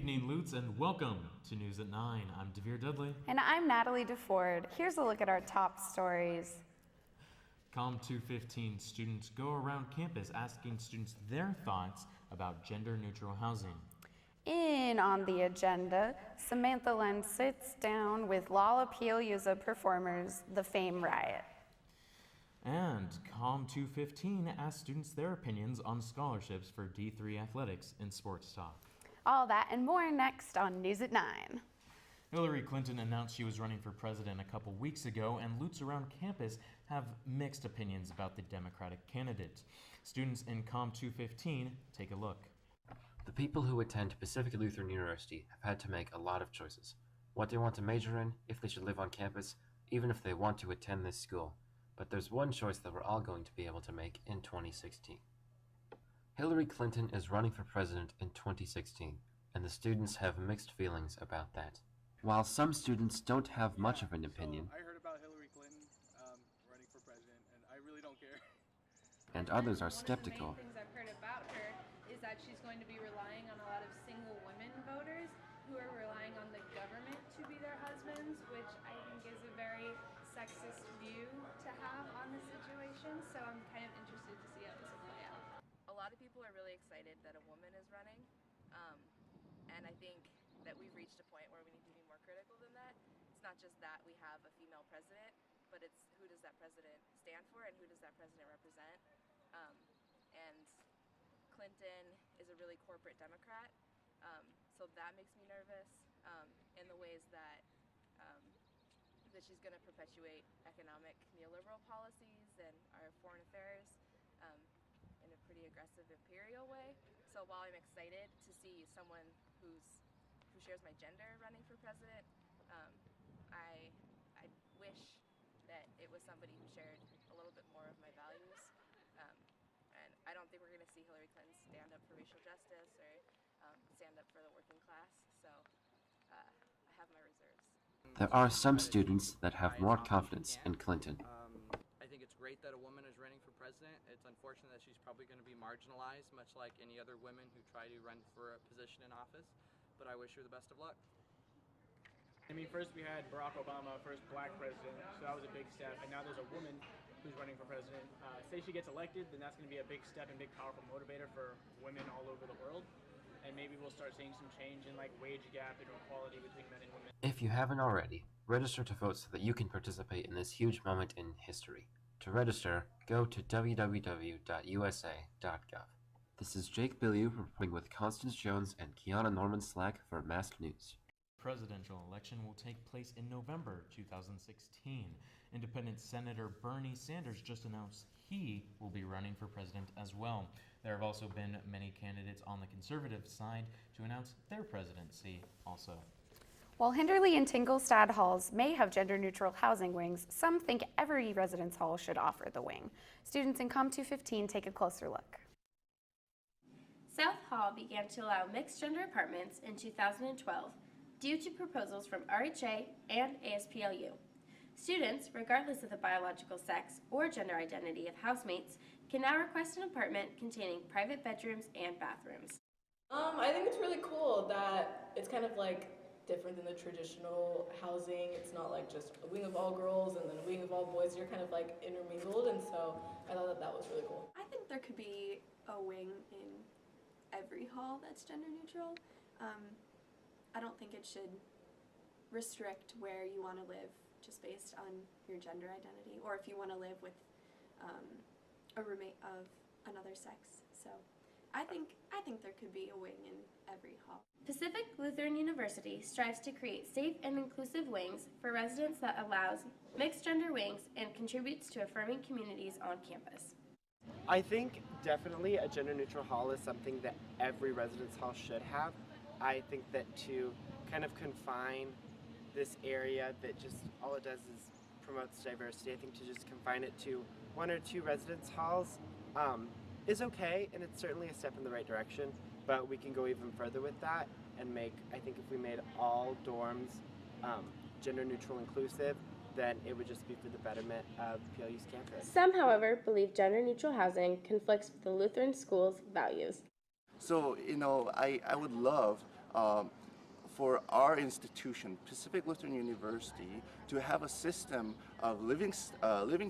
evening, Lutz, and welcome to News at 9. I'm Devere Dudley. And I'm Natalie DeFord. Here's a look at our top stories. Com 215 students go around campus asking students their thoughts about gender-neutral housing. In on the agenda, Samantha Len sits down with Lollapalooza performers, the Fame Riot. And Com 215 asks students their opinions on scholarships for D3 athletics and sports talk. All that and more next on News at 9. Hillary Clinton announced she was running for president a couple weeks ago, and Lutz around campus have mixed opinions about the Democratic candidate. Students in Com 215 take a look. The people who attend Pacific Lutheran University have had to make a lot of choices. What they want to major in, if they should live on campus, even if they want to attend this school. But there's one choice that we're all going to be able to make in 2016. Hillary Clinton is running for president in 2016, and the students have mixed feelings about that. While some students don't have much of an opinion, I heard about Hillary Clinton running for president, and I really don't care. And others are skeptical. One of the main things I've heard about her is that she's going to be relying on a lot of single women voters who are relying on the government to be their husbands, which I think is a very sexist view to have on the situation. So I'm kind of interested to see how this will play out. A lot of people are really excited that a woman is running, and I think that we've reached a point where we need to be more critical than that. It's not just that we have a female president, but it's who does that president stand for and who does that president represent. And Clinton is a really corporate Democrat, so that makes me nervous in the ways that she's going to perpetuate economic neoliberal policies and our foreign affairs in a pretty aggressive imperial way. So while I'm excited to see someone who shares my gender running for president, I wish that it was somebody who shared a little bit more of my values. And I don't think we're going to see Hillary Clinton stand up for racial justice or stand up for the working class. So I have my reserves. There are some students that have more confidence in Clinton. I think it's great that a woman is running for president. It's unfortunate that she's probably going to be marginalized, much like any other women who try to run for a position in office. But I wish her the best of luck. I mean, first we had Barack Obama, first black president, so that was a big step. And now there's a woman who's running for president. Say she gets elected, then that's going to be a big step and big powerful motivator for women all over the world. And maybe we'll start seeing some change in like wage gap and equality between men and women. If you haven't already, register to vote so that you can participate in this huge moment in history. To register, go to www.usa.gov. This is Jake Billiou reporting with Constance Jones and Kiana Norman Slack for Masked News. Presidential election will take place in November 2016. Independent Senator Bernie Sanders just announced he will be running for president as well. There have also been many candidates on the conservative side to announce their presidency also. While Hinderley and Tingelstad halls may have gender-neutral housing wings, some think every residence hall should offer the wing. Students in Com 215 take a closer look. South Hall began to allow mixed-gender apartments in 2012 due to proposals from RHA and ASPLU. Students, regardless of the biological sex or gender identity of housemates, can now request an apartment containing private bedrooms and bathrooms. I think it's really cool that it's kind of like different than the traditional housing. It's not like just a wing of all girls and then a wing of all boys. You're kind of like intermingled, and so I thought that was really cool. I think there could be a wing in every hall that's gender neutral. I don't think it should restrict where you want to live just based on your gender identity, or if you want to live with a roommate of another sex. So I think there could be a wing in every hall. Pacific Lutheran University strives to create safe and inclusive wings for residents that allows mixed-gender wings and contributes to affirming communities on campus. I think definitely a gender-neutral hall is something that every residence hall should have. I think that to kind of confine this area that just all it does is promotes diversity, I think to just confine it to one or two residence halls is okay, and it's certainly a step in the right direction, but we can go even further with that and make, I think if we made all dorms gender neutral inclusive, then it would just be for the betterment of PLU's campus. Some, however, believe gender-neutral housing conflicts with the Lutheran school's values. So, I would love for our institution, Pacific Lutheran University, to have a system of living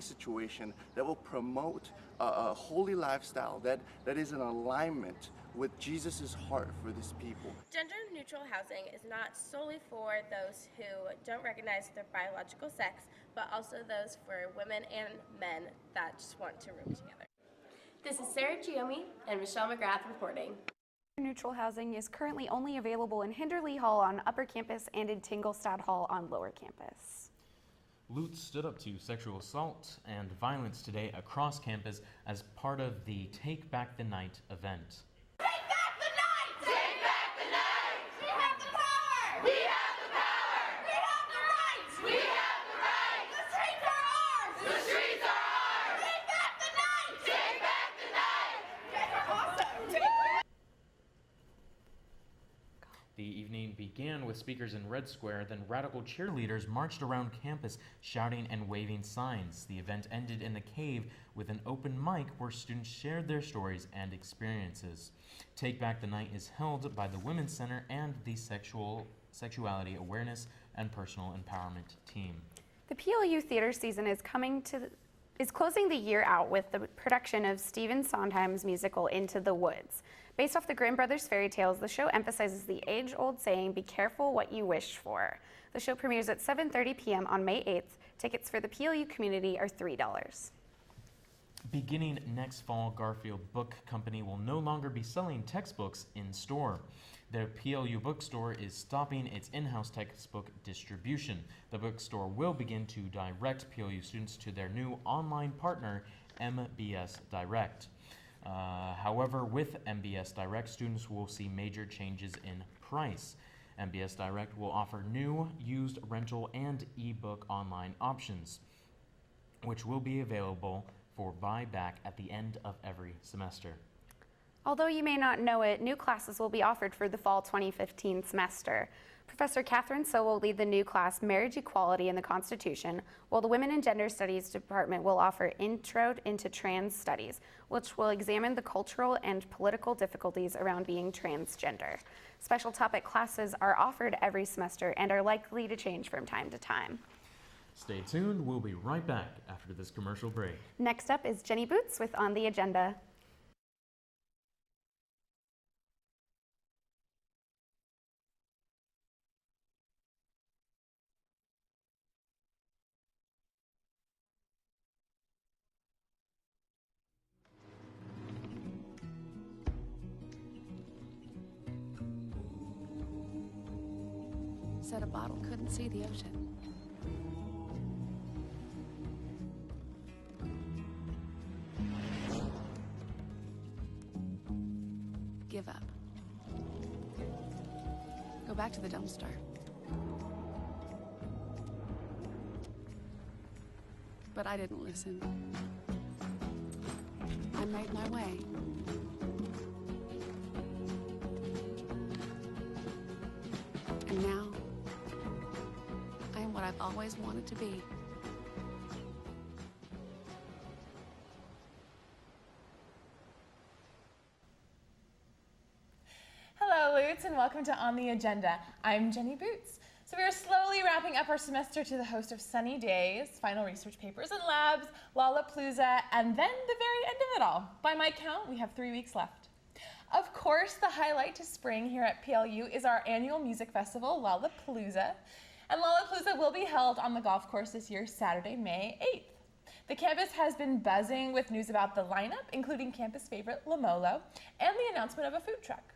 situation that will promote a holy lifestyle that is in alignment with Jesus' heart for these people. Gender-neutral housing is not solely for those who don't recognize their biological sex, but also those for women and men that just want to room together. This is Sarah Giomi and Michelle McGrath reporting. Neutral housing is currently only available in Hinderlee Hall on Upper Campus and in Tingelstad Hall on Lower Campus. Lutz stood up to sexual assault and violence today across campus as part of the Take Back the Night event. Take back the night! Take back the night! We have the power! We have the power! We have the rights! We have the rights! The streets are ours! The streets are ours! Take back the night! Take back the night! Awesome! Take back. The evening began with speakers in Red Square, then radical cheerleaders marched around campus shouting and waving signs. The event ended in the cave with an open mic where students shared their stories and experiences. Take Back the Night is held by the Women's Center and the Sexuality Awareness and Personal Empowerment team. The PLU theater season is closing the year out with the production of Stephen Sondheim's musical Into the Woods. Based off the Grimm brothers fairy tales, the show emphasizes the age-old saying, "Be careful what you wish for." The show premieres at 7:30 p.m. on May 8th. Tickets for the PLU community are $3. Beginning next fall, Garfield Book Company will no longer be selling textbooks in store. The PLU bookstore is stopping its in-house textbook distribution. The bookstore will begin to direct PLU students to their new online partner, MBS Direct. However, with MBS Direct, students will see major changes in price. MBS Direct will offer new, used, rental, and ebook online options, which will be available for buyback at the end of every semester. Although you may not know it, new classes will be offered for the fall 2015 semester. Professor Catherine So will lead the new class, Marriage Equality and the Constitution, while the Women and Gender Studies Department will offer Intro into Trans Studies, which will examine the cultural and political difficulties around being transgender. Special topic classes are offered every semester and are likely to change from time to time. Stay tuned, we'll be right back after this commercial break. Next up is Jenny Boots with On the Agenda. Said a bottle couldn't see the ocean. Give up. Go back to the dumpster. But I didn't listen. I made my way. And now, I am what I've always wanted to be. Hello, Lutz, and welcome to On the Agenda. I'm Jenny Boots. So we are slowly wrapping up our semester to the host of Sunny Days, final research papers and labs, Lollapalooza, and then the very end of it all. By my count, we have 3 weeks left. Of course, the highlight to spring here at PLU is our annual music festival, Lollapalooza. And Lollapalooza will be held on the golf course this year, Saturday, May 8th. The campus has been buzzing with news about the lineup, including campus favorite Lamolo, and the announcement of a food truck.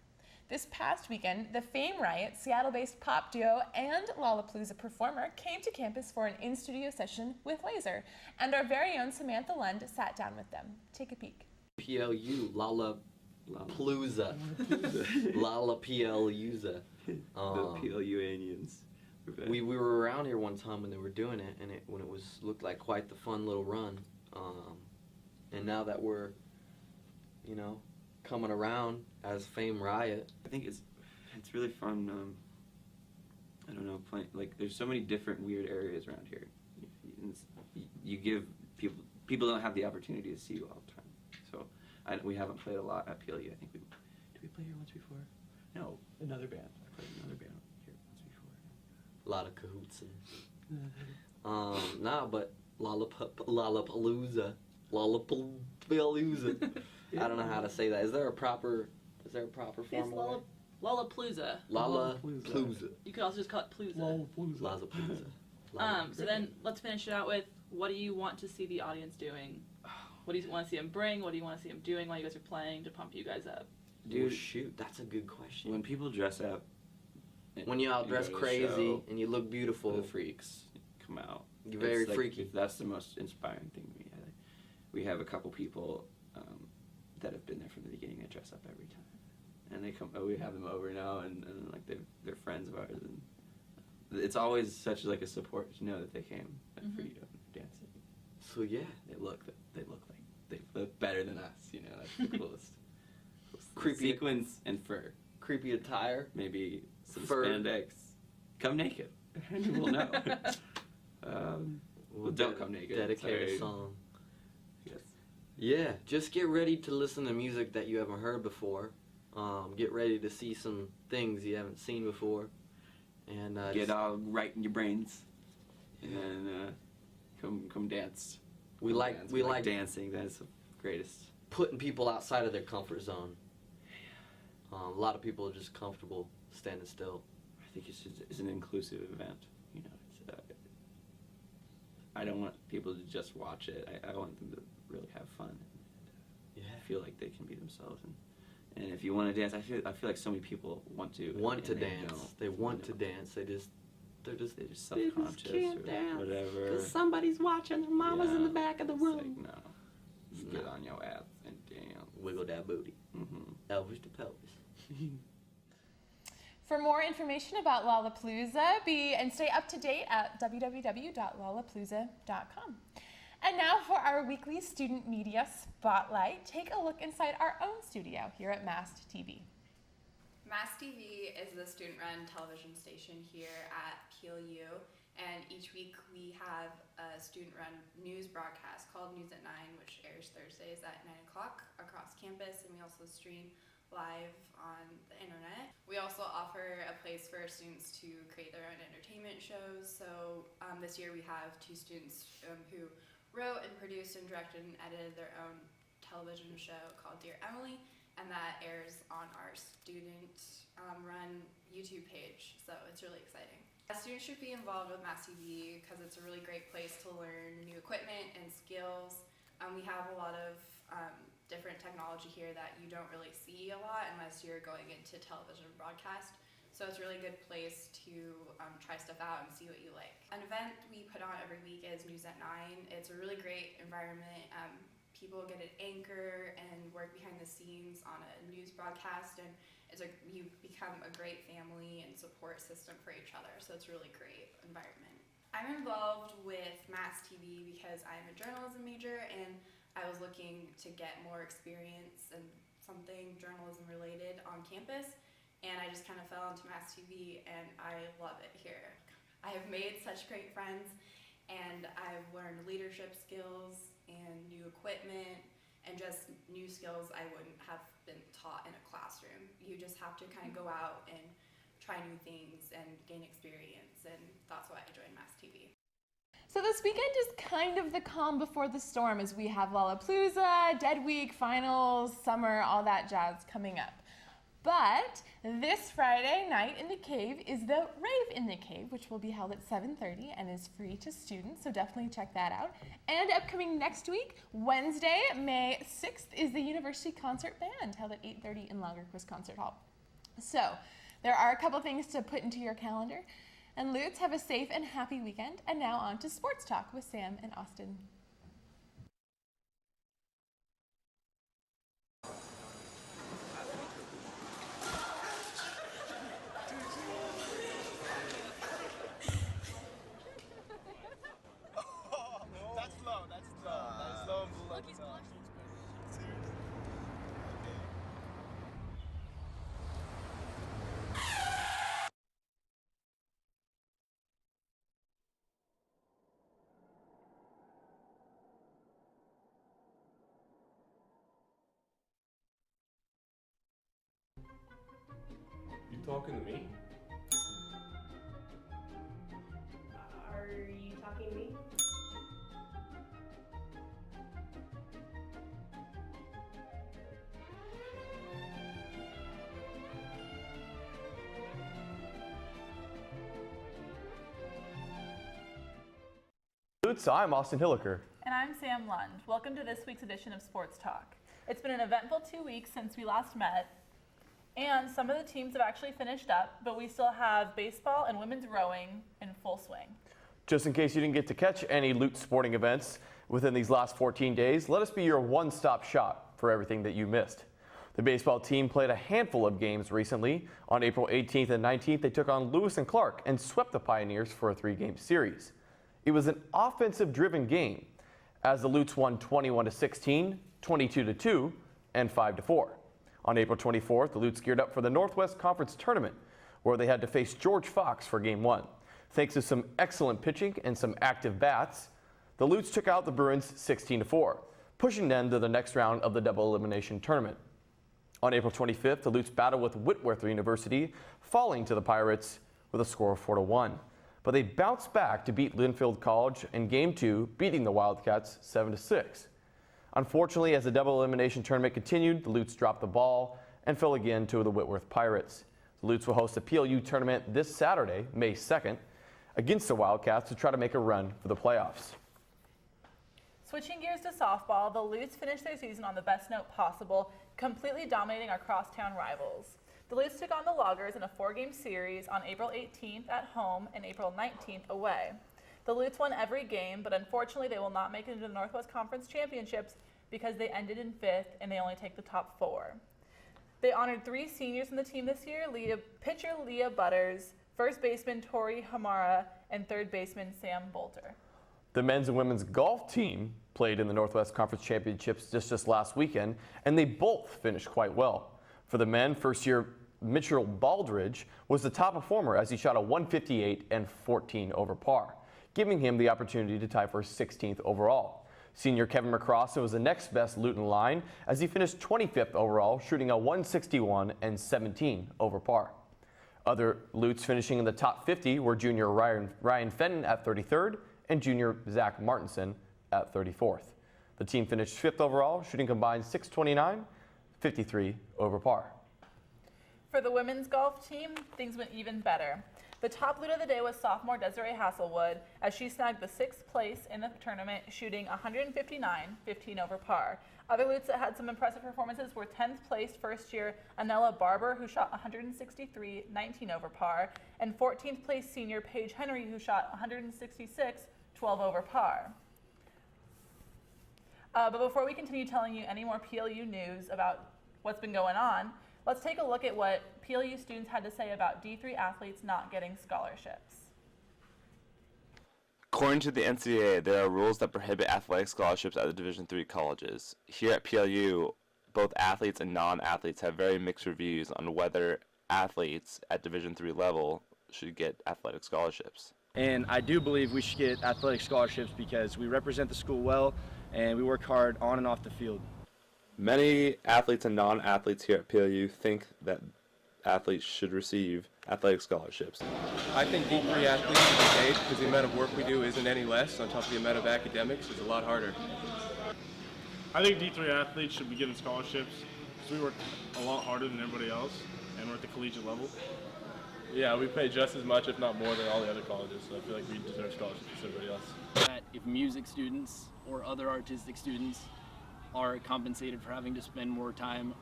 This past weekend, the Fame Riot, Seattle-based pop duo and Lollapalooza performer came to campus for an in-studio session with Laser, and our very own Samantha Lund sat down with them. Take a peek. PLU, Lollapalooza. Lollapalooza. The PLUanians. We were around here one time when they were doing it, and when it looked like quite the fun little run. And now that we're, coming around as Fame Riot, I think it's really fun. I don't know, there's so many different weird areas around here. You give people don't have the opportunity to see you all the time. So we haven't played a lot at PLU. I think did we play here once before? No, another band. I played A lot of cahoots and but Lollapalooza. I don't know how to say that. Is there a proper form? It's Lollapalooza. Lollapalooza. You could also just call it Palooza. Lollapalooza. So then let's finish it out with, what do you want to see the audience doing? What do you want to see them bring? What do you want to see them doing while you guys are playing to pump you guys up? Dude, shoot, that's a good question. When people dress up, when you all dress crazy and you look beautiful, the freaks come out. You're very freaky. That's the most inspiring thing to me. We have a couple people that have been there from the beginning that dress up every time, and they come. We have them over now, and like they're friends of ours, and it's always such like a support to know that they came for you to dance. So yeah, they look better than us. You know, that's the coolest. Creepy sequins and fur. Creepy attire. Maybe some fur. Spandex. Come naked. And we'll know. Well, don't come naked. Dedicate a song. Yes. Yeah, just get ready to listen to music that you haven't heard before. Get ready to see some things you haven't seen before. And get all right in your brains. And come dance. We like dancing. That's the greatest. Putting people outside of their comfort zone. A lot of people are just comfortable standing still. I think it's an inclusive event. You know, I don't want people to just watch it. I want them to really have fun. And feel like they can be themselves. And if you want to dance, I feel like so many people want to dance. They want to dance. They're just self-conscious or whatever. Because somebody's watching. Their mama's in the back of the room. Like, no. Just get on your ass and dance. Wiggle that booty. Elvis to pelvis. For more information about Lollapalooza, and stay up to date at www.lollapalooza.com. And now for our weekly student media spotlight, take a look inside our own studio here at MAST TV. MAST TV is the student-run television station here at PLU, and each week we have a student-run news broadcast called News at 9, which airs Thursdays at 9 o'clock across campus, and we also stream live on the internet. We also offer a place for students to create their own entertainment shows. So this year we have 2 students who wrote and produced and directed and edited their own television show called Dear Emily, and that airs on our student-run YouTube page, so it's really exciting. Students should be involved with MAST TV because it's a really great place to learn new equipment and skills. We have a lot of different technology here that you don't really see a lot unless you're going into television broadcast. So it's a really good place to try stuff out and see what you like. An event we put on every week is News at 9. It's a really great environment. People get an anchor and work behind the scenes on a news broadcast, and you become a great family and support system for each other. So it's a really great environment. I'm involved with MAST TV because I'm a journalism major and I was looking to get more experience and something journalism related on campus, and I just kind of fell into MAST TV and I love it here. I have made such great friends, and I've learned leadership skills and new equipment and just new skills I wouldn't have been taught in a classroom. You just have to kind of go out and try new things and gain experience, and that's why I joined MAST TV. So this weekend is kind of the calm before the storm as we have Lollapalooza, Dead Week, finals, summer, all that jazz coming up. But this Friday night in the Cave is the Rave in the Cave, which will be held at 7:30 and is free to students, so definitely check that out. And upcoming next week, Wednesday, May 6th, is the University Concert Band, held at 8:30 in Lagerquist Concert Hall. So there are a couple things to put into your calendar. And Lutz, have a safe and happy weekend. And now on to Sports Talk with Sam and Austin. You talking to me? Lutz, I'm Austin Hilliker. And I'm Sam Lund. Welcome to this week's edition of Sports Talk. It's been an eventful 2 weeks since we last met, and some of the teams have actually finished up, but we still have baseball and women's rowing in full swing. Just in case you didn't get to catch any Lutz sporting events within these last 14 days, let us be your one-stop shop for everything that you missed. The baseball team played a handful of games recently. On April 18th and 19th, they took on Lewis and Clark and swept the Pioneers for a 3-game series. It was an offensive-driven game, as the Lutz won 21-16, 22-2, and 5-4. On April 24th, the Lutz geared up for the Northwest Conference Tournament, where they had to face George Fox for Game 1. Thanks to some excellent pitching and some active bats, the Lutz took out the Bruins 16-4, pushing them to the next round of the double elimination tournament. On April 25th, the Lutz battled with Whitworth University, falling to the Pirates with a score of 4-1. But they bounced back to beat Linfield College in Game 2, beating the Wildcats 7-6. Unfortunately, as the double elimination tournament continued, the Lutz dropped the ball and fell again to the Whitworth Pirates. The Lutz will host the PLU tournament this Saturday, May 2nd, against the Wildcats to try to make a run for the playoffs. Switching gears to softball, the Lutz finished their season on the best note possible, completely dominating our crosstown rivals. The Lutz took on the Loggers in a 4-game series on April 18th at home and April 19th away. The Lutz won every game, but unfortunately they will not make it into the Northwest Conference Championships because they ended in 5th and they only take the top 4. They honored 3 seniors in the team this year, pitcher Leah Butters, first baseman Tori Hamara, and third baseman Sam Bolter. The men's and women's golf team played in the Northwest Conference Championships just last weekend, and they both finished quite well. For the men, first-year Mitchell Baldridge was the top performer as he shot a 158 and 14 over par, giving him the opportunity to tie for 16th overall. Senior Kevin McCrossin was the next best Luton line as he finished 25th overall, shooting a 161 and 17 over par. Other Lutz finishing in the top 50 were junior Ryan Fenton at 33rd and junior Zach Martinson at 34th. The team finished 5th overall, shooting combined 629, 53 over par. For the women's golf team, things went even better. The top Lut of the day was sophomore Desiree Hasselwood, as she snagged the 6th place in the tournament, shooting 159, 15 over par. Other Luts that had some impressive performances were 10th place first-year Anella Barber, who shot 163, 19 over par, and 14th place senior Paige Henry, who shot 166, 12 over par. But before we continue telling you any more PLU news about what's been going on, let's take a look at what PLU students had to say about D3 athletes not getting scholarships. According to the NCAA, there are rules that prohibit athletic scholarships at the Division III colleges. Here at PLU, both athletes and non-athletes have very mixed reviews on whether athletes at Division III level should get athletic scholarships. And I do believe we should get athletic scholarships because we represent the school well and we work hard on and off the field. Many athletes and non-athletes here at PLU think that athletes should receive athletic scholarships. I think D3 athletes should be paid because the amount of work we do isn't any less, on top of the amount of academics is a lot harder. I think D3 athletes should be given scholarships because we work a lot harder than everybody else and we're at the collegiate level. Yeah, we pay just as much, if not more, than all the other colleges, so I feel like we deserve scholarships as everybody else. That if music students or other artistic students are compensated for having to spend more time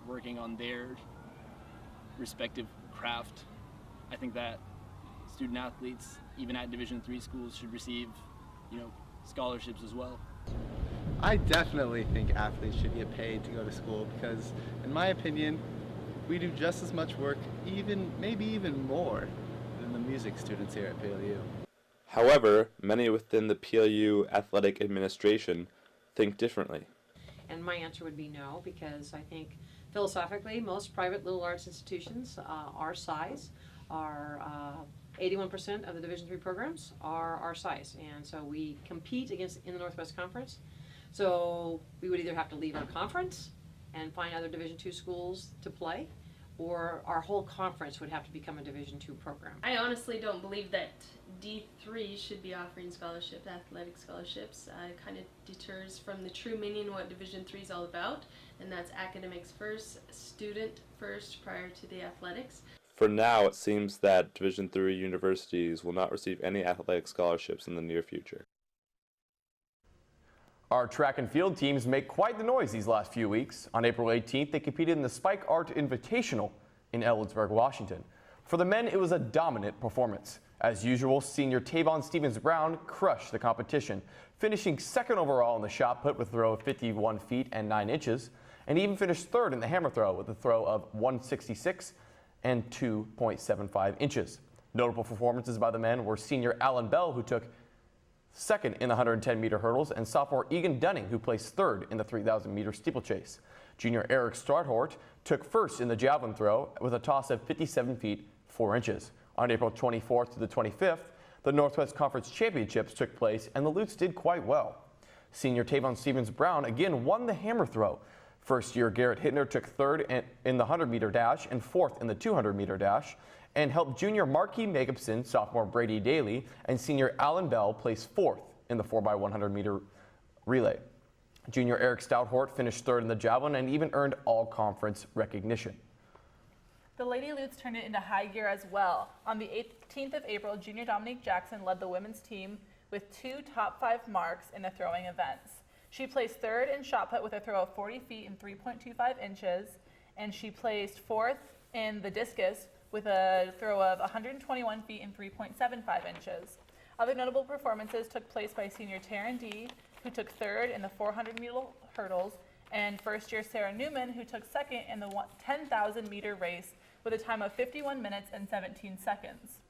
working on their respective craft, I think that student athletes, even at Division III schools, should receive, scholarships as well. I definitely think athletes should get paid to go to school because, in my opinion, we do just as much work, maybe even more, than the music students here at PLU. However, many within the PLU athletic administration think differently. And my answer would be no, because I think philosophically most private liberal arts institutions our size are 81% of the Division III programs are our size, and so we compete in the Northwest Conference. So we would either have to leave our conference and find other Division II schools to play, or our whole conference would have to become a Division II program. I honestly don't believe that D3 should be offering scholarships, athletic scholarships. It kind of deters from the true meaning of what Division III is all about, and that's academics first, student first prior to the athletics. For now, it seems that Division III universities will not receive any athletic scholarships in the near future. Our track and field teams make quite the noise these last few weeks. On April 18th, they competed in the Spike Art Invitational in Ellensburg, Washington. For the men, it was a dominant performance. As usual, senior Tavon Stevens-Brown crushed the competition, finishing second overall in the shot put with a throw of 51 feet and 9 inches, and even finished third in the hammer throw with a throw of 166 and 2.75 inches. Notable performances by the men were senior Alan Bell, who took second in the 110-meter hurdles, and sophomore Egan Dunning, who placed third in the 3,000-meter steeplechase. Junior Eric Stradhort took first in the javelin throw with a toss of 57 feet 4 inches. On April 24th to the 25th, the Northwest Conference Championships took place, and the Lutes did quite well. Senior Tavon Stevens-Brown again won the hammer throw. First-year Garrett Hittner took third in the 100-meter dash and fourth in the 200-meter dash, and helped junior Marquis Jacobson, sophomore Brady Daly, and senior Alan Bell place fourth in the 4x100-meter relay. Junior Eric Stouthort finished third in the javelin and even earned all-conference recognition. The Lady Lutes turned it into high gear as well. On the 18th of April, junior Dominique Jackson led the women's team with 2 top 5 marks in the throwing events. She placed third in shot put with a throw of 40 feet and 3.25 inches, and she placed fourth in the discus with a throw of 121 feet and 3.75 inches. Other notable performances took place by senior Taryn D, who took third in the 400-meter hurdles, and first-year Sarah Newman, who took second in the 10,000-meter race with a time of 51 minutes and 17 seconds.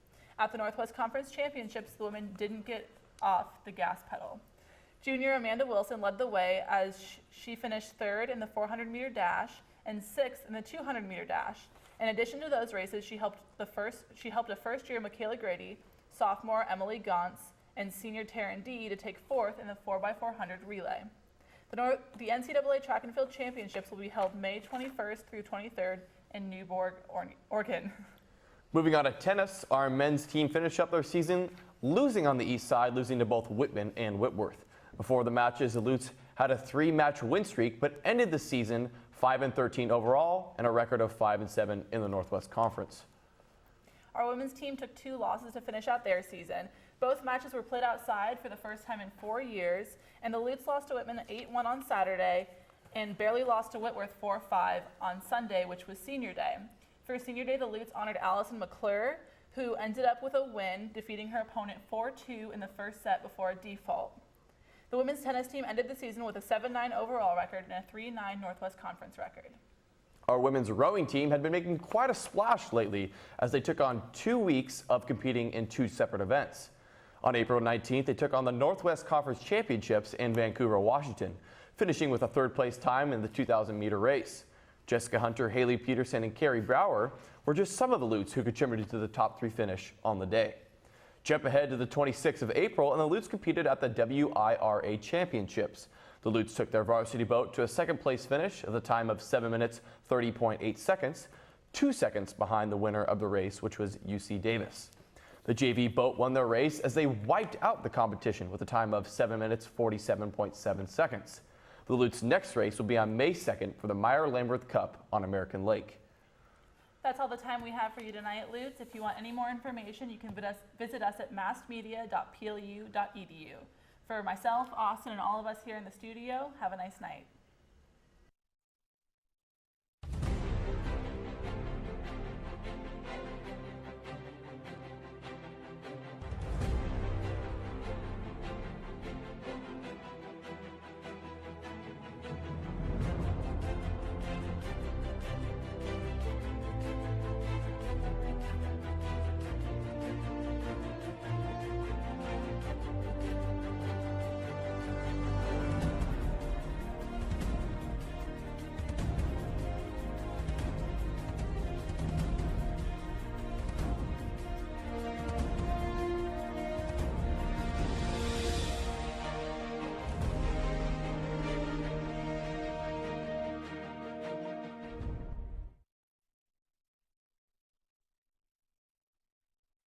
At the Northwest Conference Championships, the women didn't get off the gas pedal. Junior Amanda Wilson led the way as she finished third in the 400-meter dash and sixth in the 200-meter dash. In addition to those races, she helped a first-year Michaela Grady, sophomore Emily Gauntz, and senior Taryn D to take fourth in the 4x400 relay. The NCAA Track and Field Championships will be held May 21st through 23rd in Newburgh, Oregon. Moving on to tennis, our men's team finished up their season losing on the east side, losing to both Whitman and Whitworth. Before the matches, the Lutes had a 3-match win streak, but ended the season 5-13 overall and a record of 5-7 in the Northwest Conference. Our women's team took 2 losses to finish out their season. Both matches were played outside for the first time in 4 years, and the Lutes lost to Whitman 8-1 on Saturday and barely lost to Whitworth 4-5 on Sunday, which was senior day. For senior day, the Lutes honored Allison McClure, who ended up with a win, defeating her opponent 4-2 in the first set before a default. The women's tennis team ended the season with a 7-9 overall record and a 3-9 Northwest Conference record. Our women's rowing team had been making quite a splash lately as they took on 2 weeks of competing in 2 separate events. On April 19th, they took on the Northwest Conference Championships in Vancouver, Washington, finishing with a 3rd place time in the 2,000-meter race. Jessica Hunter, Haley Peterson, and Carrie Brower were just some of the Lutes who contributed to the top 3 finish on the day. Jump ahead to the 26th of April, and the Lutes competed at the WIRA Championships. The Lutes took their varsity boat to a 2nd place finish at the time of 7 minutes 30.8 seconds, 2 seconds behind the winner of the race, which was UC Davis. The JV boat won their race as they wiped out the competition with a time of 7 minutes 47.7 seconds. The Lutes' next race will be on May 2nd for the Meyer-Lamberth Cup on American Lake. That's all the time we have for you tonight, Lutes. If you want any more information, you can visit us at massmedia.plu.edu. For myself, Austin, and all of us here in the studio, have a nice night.